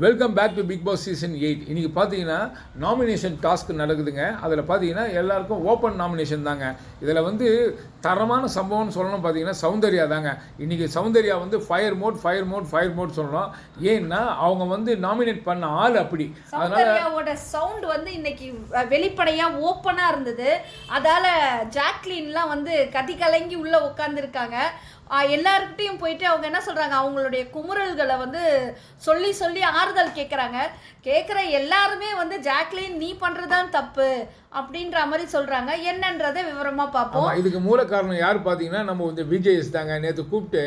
Welcome back to Bigg Boss season 8. இன்றைக்கி பார்த்தீங்கன்னா nomination task நடக்குதுங்க. அதில் பார்த்தீங்கன்னா எல்லாருக்கும் ஓப்பன் நாமினேஷன் தாங்க. இதில் வந்து தரமான சம்பவம்னு சொல்லணும் பார்த்தீங்கன்னா சௌந்தர்யா தாங்க. இன்றைக்கி சௌந்தர்யா வந்து ஃபயர் மோட் சொல்லணும். ஏன்னா அவங்க வந்து நாமினேட் பண்ண ஆள் அப்படி. சௌந்தர்யாவோட சவுண்ட் வந்து இன்னைக்கு வெளிப்படையாக ஓப்பனாக இருந்தது. அதால் ஜாக்லின்லாம் வந்து கதி கலங்கி உள்ளே உட்காந்துருக்காங்க. எல்லாருக்கிட்டையும் போயிட்டு அவங்க என்ன சொல்கிறாங்க, அவங்களுடைய குமுறல்களை வந்து சொல்லி ஆறுதல் கேட்குற எல்லாருமே வந்து ஜாக்லின் நீ பண்ணுறதான் தப்பு அப்படின்ற மாதிரி சொல்கிறாங்க. என்னன்றதை விவரமாக பார்ப்போம். இதுக்கு மூல காரணம் யார் பார்த்தீங்கன்னா நம்ம வந்து விஜேஎஸ் தாங்க. நேற்று கூப்பிட்டு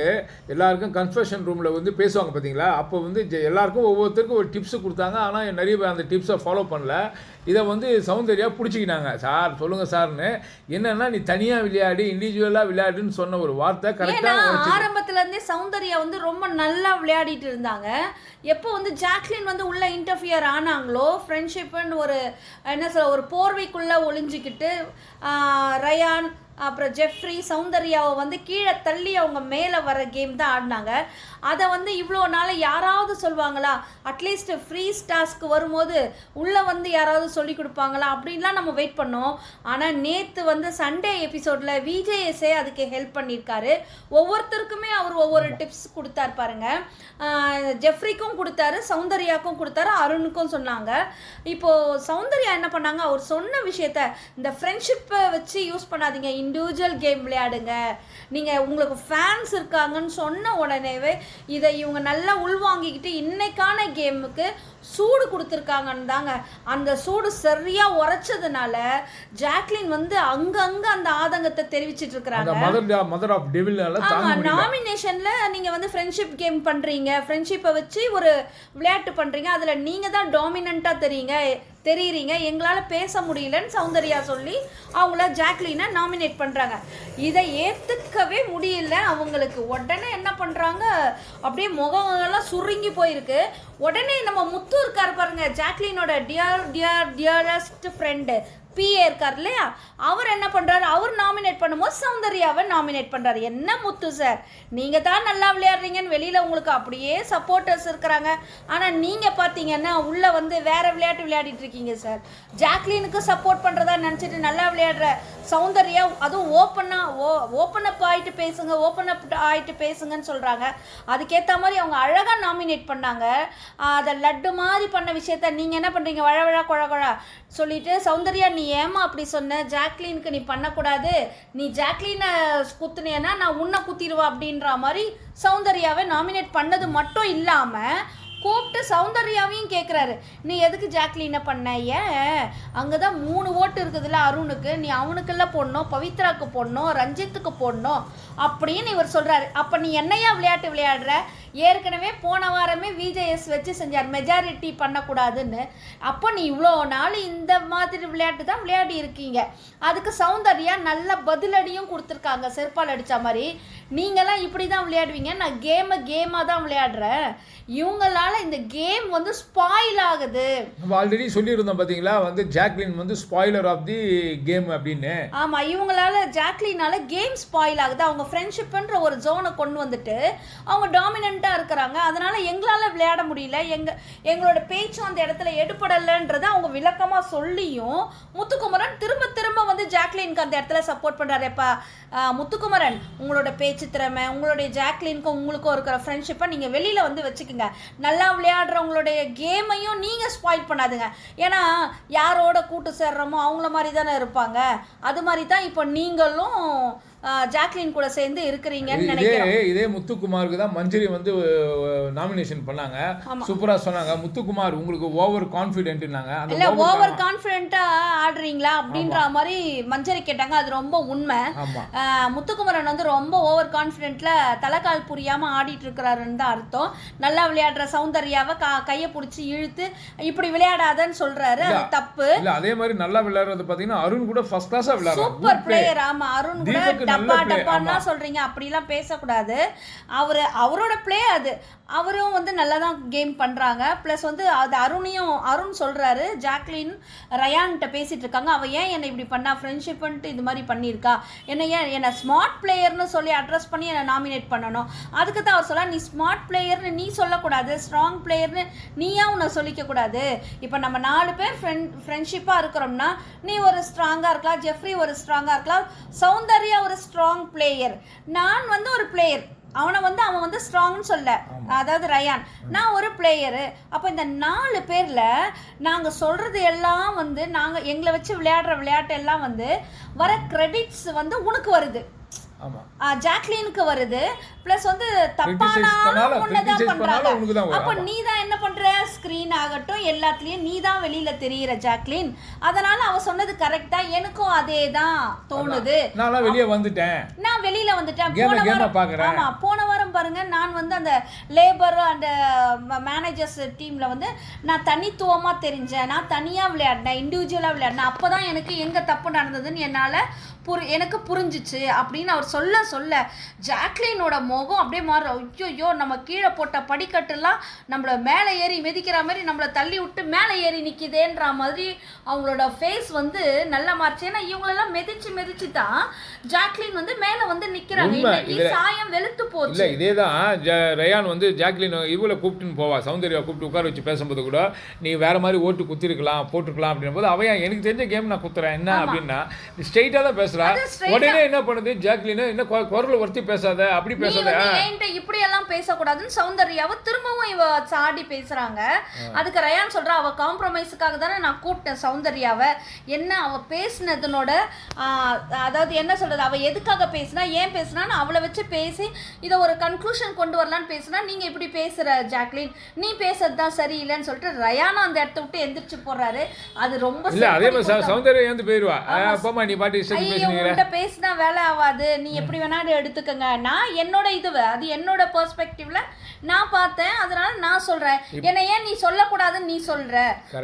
எல்லாருக்கும் கன்ஃபெஷன் ரூமில் வந்து பேசுவாங்க பார்த்தீங்களா. அப்போ வந்து எல்லாருக்கும் ஒவ்வொருத்தருக்கும் ஒரு டிப்ஸ் கொடுத்தாங்க. ஆனால் நிறைய பேர் அந்த டிப்ஸை ஃபாலோ பண்ணல. இதை வந்து சௌந்தர்யா பிடிச்சிக்கினாங்க. சார் சொல்லுங்கள் சார்னு. என்னன்னா நீ தனியாக விளையாடி இண்டிவிஜுவலாக விளையாடுன்னு சொன்ன ஒரு வார்த்தை கரெக்டாக ஆரம்பத்துலேருந்தே சௌந்தர்யா வந்து ரொம்ப நல்லா விளையாடிட்டு இருந்தாங்க. எப்போ வந்து ஜாக்லின் வந்து உள்ள இன்டர்ஃபியர் ஆனாங்களோ, ஃப்ரெண்ட்ஷிப்னு ஒரு என்ன சொல்ல ஒரு போர்வைக்குள்ளே ஒளிஞ்சிக்கிட்டு ரயான் அப்புறம் ஜெஃப்ரி சௌந்தர்யாவை வந்து கீழே தள்ளி அவங்க மேலே வர கேம் தான் ஆடினாங்க. அதை வந்து இவ்வளோ நாள் யாராவது சொல்லுவாங்களா, அட்லீஸ்ட் ஃப்ரீஸ் டாஸ்க்கு வரும்போது உள்ளே வந்து யாராவது சொல்லி கொடுப்பாங்களா அப்படின்லாம் நம்ம வெயிட் பண்ணோம். ஆனால் நேற்று வந்து சண்டே எபிசோடில் விஜேஎஸ்ஏ அதுக்கு ஹெல்ப் பண்ணியிருக்காரு. ஒவ்வொருத்தருக்குமே அவர் ஒவ்வொரு டிப்ஸ் கொடுத்தார் பாருங்க. ஜெஃப்ரிக்கும் கொடுத்தாரு, சௌந்தர்யாவுக்கும் கொடுத்தாரு, அருணுக்கும் சொன்னாங்க. இப்போது சௌந்தர்யா என்ன பண்ணாங்க, அவர் சொன்ன விஷயத்த இந்த ஃப்ரெண்ட்ஷிப்பை வச்சு யூஸ் பண்ணாதீங்க, இண்டிவிஜுவல் கேம் விளையாடுங்க, நீங்கள் உங்களுக்கு ஃபேன்ஸ் இருக்காங்கன்னு சொன்ன உடனேவே இதை இவங்க நல்லா உள்வாங்கிக்கிட்டு இன்னைக்கான கேமுக்கு சூடு கொடுத்துருக்காங்கன்னு தாங்க. அந்த சூடு சரியாக உரைச்சதுனால ஜாக்லின் வந்து அங்கங்கே அந்த ஆதங்கத்தை தெரிவிச்சிட்டு இருக்கிறாங்க. நாமினேஷனில் நீங்கள் வந்து ஃப்ரெண்ட்ஷிப் கேம் பண்ணுறீங்க, ஃப்ரெண்ட்ஷிப்பை வச்சு ஒரு விளையாட்டு பண்ணுறீங்க, அதில் நீங்கள் தான் டாமினண்ட்டாக தெரியுறீங்க, எங்களால் பேச முடியலன்னு சௌந்தர்யா சொல்லி அவங்கள ஜாக்லினை நாமினேட் பண்ணுறாங்க. இதை ஏற்றுக்கவே முடியல அவங்களுக்கு. உடனே என்ன பண்ணுறாங்க, அப்படியே முகங்கள்லாம் சுருங்கி போயிருக்கு. உடனே நம்ம முத்து இருக்கார் பாருங்க, ஜாக்லினோட டியரஸ்ட் ஃப்ரெண்டு பிஏ இருக்கார் இல்லையா, அவர் என்ன பண்ணுறாரு, அவர் நாமினேட் பண்ணும்போது சௌந்தர்யாவை நாமினேட் பண்ணுறாரு. என்ன முத்து சார், நீங்கள் தான் நல்லா விளையாடுறீங்கன்னு வெளியில் உங்களுக்கு அப்படியே சப்போர்ட்டர்ஸ் இருக்கிறாங்க. ஆனால் நீங்கள் பார்த்தீங்கன்னா உள்ளே வந்து வேறு விளையாட்டு விளையாடிட்டு இருக்கீங்க சார். ஜாக்லினுக்கு சப்போர்ட் பண்ணுறதா நினச்சிட்டு நல்லா விளையாடுற சௌந்தர்யா அதுவும் ஓப்பன் அப் ஆகிட்டு பேசுங்கன்னு சொல்கிறாங்க. அதுக்கேற்ற மாதிரி அவங்க அழகாக நாமினேட் பண்ணாங்க. அதை லட்டு மாதிரி பண்ண விஷயத்த நீங்கள் என்ன பண்ணுறீங்க, வழ குழ சொல்லிட்டு சௌந்தர்யா நீ ஏமா அப்படி சொன்ன, ஜாக்லினுக்கு நீ பண்ணக்கூடாது, நீ ஜாக்லினை குத்துனேன்னா நான் உன்னை குத்திடுவா அப்படின்ற மாதிரி சௌந்தர்யாவை நாமினேட் பண்ணது மட்டும் இல்லாமல் கூப்பிட்டு சௌந்தர்யாவையும் கேட்குறாரு, நீ எதுக்கு ஜாக்லினை பண்ண, ஏன் அங்கே தான் 3 ஓட்டு இருக்குதுல்ல அருணுக்கு, நீ அவனுக்கெல்லாம் போடணும், பவித்ராவுக்கு போடணும், ரஞ்சித்துக்கு போடணும் அப்படின்னு இவர் சொல்கிறாரு. அப்போ நீ என்னையா விளையாட்டு விளையாடுற, ஏற்கனவே போன வாரமே விஜேஎஸ் வச்சு செஞ்சார் மெஜாரிட்டி பண்ணக்கூடாதுன்னு. அப்போ நீ இவ்வளோ நாள் இந்த மாதிரி விளையாட்டு தான் விளையாடி இருக்கீங்க. அதுக்கு சௌந்தர்யா நல்ல பதிலடியும் கொடுத்துருக்காங்க, செருப்பால் அடித்த மாதிரி. நீங்களாம் இப்படி தான் விளையாடுவீங்க, நான் கேமாக தான் விளையாடுறேன், இவங்களால இந்த கேம் வந்து ஸ்பாயில் ஆகுது. நம்ம ஆல்ரெடி சொல்லியிருந்தோம் பார்த்தீங்களா, வந்து ஜாக்லின் வந்து ஸ்பாயிலர் ஆஃப் தி கேம் அப்படின்னு. ஆமாம், இவங்களால ஜாக்லினால கேம் ஸ்பாயில் ஆகுது. அவங்க ஃப்ரெண்ட்ஷிப்ன்ற ஒரு ஜோனை கொண்டு வந்துட்டு அவங்க டாமினண்ட்டாக இருக்கிறாங்க. அதனால எங்களால் விளையாட முடியல, எங்களோட பேச்சும் அந்த இடத்துல எடுபடலைன்றதை அவங்க விளக்கமாக சொல்லியும் முத்துக்குமரன் திரும்ப வந்து ஜாக்லினுக்கு அந்த இடத்துல சப்போர்ட் பண்ணுறாரு. எப்பா முத்துக்குமரன், உங்களோட பேச்சு திறமை, உங்களுடைய ஜாக்லினுக்கும் உங்களுக்கும் இருக்கிற ஃப்ரெண்ட்ஷிப்பை நீங்கள் வெளியில் வந்து வச்சுக்கோங்க, நல்லா விளையாடுறவங்களுடைய கேமையும் நீங்கள் ஸ்பாயில் பண்ணாதுங்க. ஏன்னா யாரோட கூட்டு சேர்றோமோ அவங்கள மாதிரி தானே இருப்பாங்க. அது மாதிரி தான் இப்போ நீங்களும் ஜாக்லின் கூட சேர்ந்து இருக்கிறீங்கன்னு நினைக்கிறேன். இதே முத்துக்குமாருக்கு தான் மஞ்சரி வந்து நாமினேஷன் பண்ணாங்க. சூப்பரா சொன்னாங்க, முத்துக்குமார் உங்களுக்கு ஓவர் கான்ஃபிடென்ட்னாங்க. இல்ல ஓவர் கான்ஃபிடென்ட்டா ஆடுறீங்களா அப்படின்ற மாதிரி மஞ்சரி கேட்டாங்க. அது ரொம்ப உண்மை. முத்துக்குமரன் வந்து ரொம்ப ஓவர் கான்ஃபிடென்ட்ல தலைக்கால் புரியாம ஆடிட்டு இருக்கிறாருன்னு தான் அர்த்தம். நல்லா விளையாடுற சௌந்தர்யாவை கையை பிடிச்சி இழுத்து இப்படி விளையாடாதன்னு சொல்றாரு, அது தப்பு. இல்ல அதே மாதிரி நல்லா விளையாடுறது பாத்தீங்கன்னா அருண் கூட ஃபர்ஸ்ட் கிளாஸா விளையாடுறாரு, சூப்பர் பிளேயர். ஆமா, அருண் கூட டப்பா டப்பான்னா சொல்றீங்க, அப்படிலாம் பேசக்கூடாது. அவரோட பிளே அது. அவரும் வந்து நல்லா தான் கேம் பண்றாங்க. ப்ளஸ் வந்து அது அருண் சொல்றாரு, ஜாக்லின் ரயான்கிட்ட பேசிட்டு இருக்காங்க, அவ ஏன் என்னை இப்படி பண்ணா, ஃப்ரெண்ட்ஷிப்ன்ட்டு இது மாதிரி பண்ணியிருக்கா, என்னை ஸ்மார்ட் பிளேயர்னு சொல்லி அட்ரஸ் பண்ணி என்னை நாமினேட் பண்ணணும். அதுக்கு தான் அவர் சொல்ல, நீ ஸ்மார்ட் பிளேயர்னு நீ சொல்லக்கூடாது, ஸ்ட்ராங் பிளேயர்னு நீயா உன்னை சொல்லிக்க கூடாது. இப்போ நம்ம 4 பேர் ஃப்ரெண்ட்ஷிப்பாக இருக்கிறோம்னா நீ ஒரு ஸ்ட்ராங்காக இருக்கலாம், ஜெஃப்ரி ஒரு ஸ்ட்ராங்காக இருக்கலாம், சௌந்தர்யா ஒரு ஸ்ட்ராங் பிளேயர், நான் வந்து ஒரு பிளேயர், அவன் வந்து ஸ்ட்ராங்னு சொல்ல, அதாவது ரயான், நான் ஒரு பிளேயரு. அப்போ இந்த 4 பேரில் நாங்கள் சொல்கிறது எல்லாம் வந்து எங்களை வச்சு விளையாடுற விளையாட்டு எல்லாம் வந்து வர கிரெடிட்ஸ் வந்து உனக்கு வருது, ஜாக்லினுக்கு வருது. பிளஸ் வந்து தப்பானாலும் உன்னதான் பண்றாங்க. அப்ப நீ தான் என்ன பண்ற, ஸ்கிரீன் ஆகட்டும் எல்லாத்துலயும் நீ தான் வெளியில தெரியுற ஜாக்லின். அதனால அவ சொன்னது கரெக்டா, எனக்கும் அதே தான் தோணுது. நான் வெளியில வந்துட்டேன். போன வாரம் பாருங்க, நான் வந்து அந்த லேபர் அந்த மேனேஜர்ஸ் டீம்ல வந்து நான் தனித்துவமா தெரிஞ்சேன், நான் தனியா விளையாடினேன், இண்டிவிஜுவலா விளையாடினேன். அப்பதான் எனக்கு எங்க தப்பு நடந்ததுன்னு என்னால எனக்கு புரிஞ்சிச்சு அப்படின்னு அவர் சொல்ல ஜாக்லினோட முகம் அப்படியே மாறு. ஐயோ, நம்ம கீழே போட்ட படிக்கட்டுலாம் நம்மளை மேலே ஏறி மிதிக்கிற மாதிரி நம்மளை தள்ளி விட்டு மேலே ஏறி நிற்கிதேன்ற மாதிரி அவங்களோட ஃபேஸ் வந்து நல்லா மாறிச்சு. ஏன்னா இவங்களெல்லாம் மிதிச்சு தான் ஜாக்லின் வந்து மேலே வந்து நிற்கிறாங்க. சாயம் வெளுத்து போச்சு. இல்லை, இதே தான் ரயான் வந்து ஜாக்லின் இவளை கூப்பிட்டுன்னு போவா, சௌந்தர்யா கூப்பிட்டு உட்கார வச்சு பேசும்போது கூட நீ வேற மாதிரி ஓட்டு குத்திருக்கலாம் போட்டுருக்கலாம் அப்படின்னும் போது அவையா எனக்கு தெரிஞ்ச கேம் நான் குத்துறேன் என்ன அப்படின்னா ஸ்ட்ரெயிட்டாக தான் பேசுறேன். உடனே என்ன பண்ணுது ஜாக்லின், என்ன குரல் ஒருத்தி பேசாத, அப்படி பேசாத, இப்படி எல்லாம் பேசக்கூடாதுன்னு சௌந்தர்யாவை திரும்பவும் இவ சாடி பேசுறாங்க. அதுக்கு ரயான் சொல்றா, அவ காம்ப்ரமைஸுக்காக தானே நான் கூப்பிட்டேன் சௌந்தர்யாவை, என்ன அவ பேசினதுனோட அதாவது என்ன சொல்றது, அவ எதுக்காக பேசினா ஏன் பேசினான்னு அவளை வச்சு பேசி இதை ஒரு கன்க்ளூஷன் கொண்டு வரலான்னு பேசினா நீங்க இப்படி பேசுற ஜாக்லின், நீ பேசுறது தான் சரியில்லைன்னு சொல்லிட்டு ரயானும் அந்த இடத்த விட்டு எந்திரிச்சு போறாரு. அது ரொம்ப இல்ல, அதே மாதிரி சௌந்தர்யா வந்து போயிருவா, அப்பமா நீ பாட்டி பேசினா வேலை ஆகாது, நீ எப்படி வேணாலும் எடுத்துக்கங்க, நான் என்னோட அது என்னோட பெர்ஸ்பெக்டிவ்ல நான் பார்த்தேன், அதனால நான் சொல்றேன், என்ன ஏன் நீ சொல்லக்கூடாதுன்னு நீ சொல்ற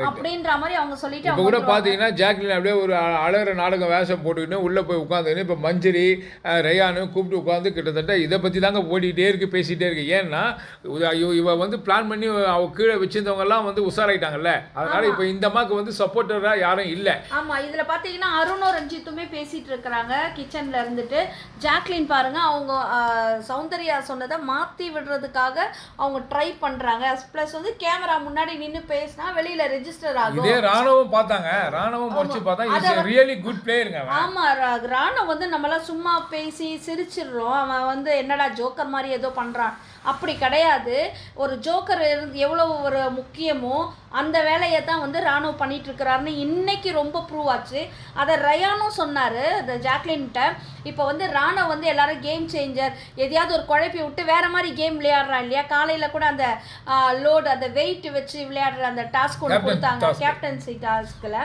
அப்படின்ற மாதிரி அவங்க சொல்லிட்டு. இப்போ கூட பாத்தீங்கன்னா ஜாக்லின் அப்படியே ஒரு அழகிற நாடகம் வேஷம் போட்டுக்கிட்டு உள்ள போய் உட்காந்துன்னு இப்போ மஞ்சரி ரயானு கூப்பிட்டு உட்காந்து கிட்டத்தட்ட இதை பத்தி தாங்க ஓடிட்டே இருக்கு, பேசிட்டே இருக்கு. ஏன்னா இவ வந்து பிளான் பண்ணி அவ கீழே வச்சிருந்தவங்க எல்லாம் வந்து உஷாராயிட்டாங்கல்ல, அதனால இப்போ இந்த அம்மாக்கு வந்து சப்போர்ட்டரா யாரும் இல்லை. ஆமா, இதுல பாத்தீங்கன்னா அருணும் ரஞ்சித்துமே பேசிட்டு இருக்கிறாங்க கிச்சன்ல இருந்துட்டு. ஜாக்லின் பாருங்க, அவங்க சௌந்தர்யா சொன்னதை மாத்தி விடுறதுக்காக அவங்க ட்ரை பண்றாங்க. பிளஸ் வந்து கேமரா முன்னாடி நின்னு பேசினா வெளியில ரெஜிஸ்டர் ஆகும். இதே ராணுவம் பார்த்தாங்க, ராணுவம் முடிச்சு பார்த்தா இஸ் ரியலி குட் பிளேயருங்க. ஆமா, ராணுவம் வந்து நம்மளாம் சும்மா பேசி சிரிச்சிடுறோம், அவன் வந்து என்னடா ஜோக்கர் மாதிரி ஏதோ பண்றான், அப்படி கிடையாது. ஒரு ஜோக்கர் எவ்வளவு ஒரு முக்கியமோ அந்த வேலையை தான் வந்து ராணுவ பண்ணிட்டு இருக்கிறாருன்னு இன்னைக்கு ரொம்ப ப்ரூவ் ஆச்சு. அதை ரயானும் சொன்னாரு இந்த ஜாக்லின்கிட்ட. இப்போ வந்து ராணுவ வந்து எல்லாரும் கேம் சேஞ்சர், எதையாவது ஒரு குழப்பி விட்டு வேற மாதிரி கேம் விளையாடுறான் இல்லையா. காலையில கூட அந்த லோடு அந்த வெயிட் வச்சு விளையாடுற அந்த டாஸ்க் ஒன்று கொடுத்தாங்க, கேப்டன்சி டாஸ்கில்.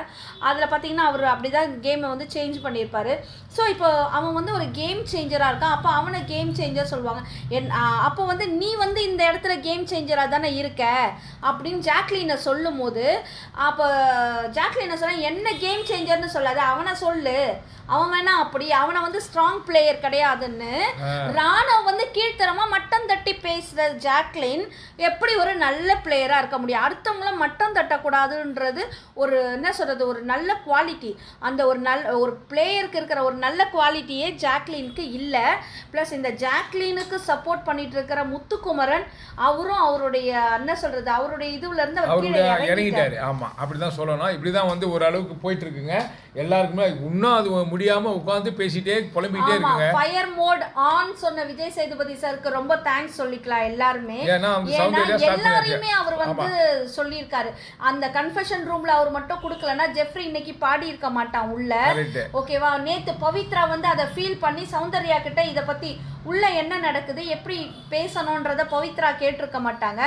அதில் பார்த்தீங்கன்னா அவர் அப்படிதான் கேமை வந்து சேஞ்ச் பண்ணியிருப்பாரு. ஸோ இப்போ அவன் வந்து ஒரு கேம் சேஞ்சராக இருக்கான், அப்போ அவனை கேம் சேஞ்சர் சொல்லுவாங்க. அப்போ வந்து நீ வந்து இந்த இடத்துல கேம் சேஞ்சராக தானே இருக்க அப்படின்னு ஜாக்லினை சொல்லும் போது, அப்போ ஜாக்லினை சொன்னா என்ன கேம் சேஞ்சர்னு சொல்லாது, அவனை சொல்லு, அவன் வேணா அப்படி, அவனை வந்து ஸ்ட்ராங் பிளேயர் கிடையாதுன்னு ராணுவ வந்து கீழ்த்தரமா மட்டம் தட்டி பேசுற ஜாக்லின் எப்படி ஒரு நல்ல பிளேயரா இருக்க முடியும்? அடுத்தவங்கள மட்டம் தட்டக்கூடாதுன்றது ஒரு என்ன சொல்றது, ஒரு நல்ல குவாலிட்டி. அந்த ஒரு பிளேயருக்கு இருக்கிற ஒரு நல்ல குவாலிட்டியே ஜாக்லினுக்கு இல்லை. ப்ளஸ் இந்த ஜாக்லினுக்கு சப்போர்ட் பண்ணிட்டு இருக்கிற முத்துக்குமரன் அவரும் அவருடைய என்ன சொல்றது, அவருடைய இதுல இருந்து இறங்கிட்டாரு. ஆமா, அப்படிதான் சொல்லணும். இப்படிதான் வந்து ஒரு அளவுக்கு போயிட்டு இருக்குங்க. எல்லாருக்குமே இன்னும் அது முடியாம உட்கார்ந்து பேசிட்டே புலம்பிட்டே இருக்குங்க. ஃபயர் மோட் ஆன் சொன்ன விஜய் சேதுபதி சாருக்கு ரொம்ப தேங்க்ஸ் சொல்லிக்கலாம் எல்லாருமே. ஏன்னா எல்லாரையுமே அவர் வந்து சொல்லியிருக்காரு. அந்த கன்ஃபெஷன் ரூம்ல அவர் மட்டும் கொடுக்கலன்னா ஜெஃப்ரி இன்னைக்கு பாடி இருக்க மாட்டான் உள்ள. ஓகேவா? நேத்து பவித்ரா வந்து அதை ஃபீல் பண்ணி சௌந்தர்யா கிட்ட இதை பத்தி உள்ள என்ன நடக்குது, எப்படி பேசணும் பேசணுன்றத பவித்ரா கேட்டிருக்க மாட்டாங்க.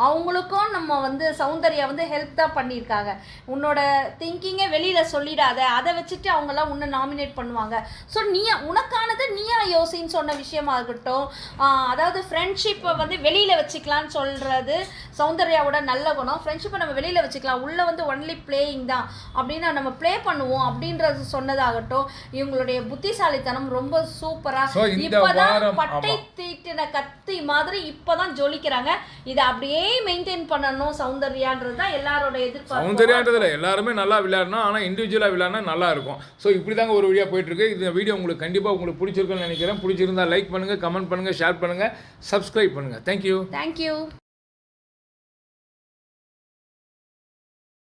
அவங்களுக்கும் நம்ம வந்து சௌந்தர்யா வந்து ஹெல்ப் தான் பண்ணியிருக்காங்க. உன்னோட திங்கிங்கை வெளியில் சொல்லிடாத, அதை வச்சுட்டு அவங்கெல்லாம் உன்னை நாமினேட் பண்ணுவாங்க. ஸோ உனக்கானது நீயா யோசின்னு சொன்ன விஷயமா இருக்கட்டும், அதாவது ஃப்ரெண்ட்ஷிப்பை வந்து வெளியில் வச்சுக்கலான்னு சொல்கிறது சௌந்தர்யாவோட நல்ல குணம். ஃப்ரெண்ட்ஷிப்பை நம்ம வெளியில் வச்சுக்கலாம், உள்ளே வந்து ஒன்லி பிளேயிங் தான் அப்படின்னு நம்ம ப்ளே பண்ணுவோம் அப்படின்றது சொன்னதாகட்டும், இவங்களுடைய புத்திசாலித்தனம் ரொம்ப சூப்பராக. இப்போதான் பட்டை தீட்டின கத்தி மாதிரி இப்போதான் ஜொலிக்கிறாங்க. இதை அப்படியே மெயின்டைன் பண்ணணும் சௌந்தர்யான்றது தான் எல்லாரோட எதிர்பார்ப்பு. சௌந்தர்யான்றதுல எல்லாருமே நல்லா விளையாடணும், ஆனால் இண்டிவிஜுவலாக விளையாடினா நல்லா இருக்கும். ஸோ இப்படி தாங்க ஒரு வீடியோ போயிட்டுருக்கு. இந்த வீடியோ உங்களுக்கு கண்டிப்பாக உங்களுக்கு பிடிச்சிருக்குன்னு நினைக்கிறேன். பிடிச்சிருந்தா லைக் பண்ணுங்கள், கமெண்ட் பண்ணுங்கள், ஷேர் பண்ணுங்கள், சப்ஸ்கிரைப் பண்ணுங்கள். தேங்க்யூ.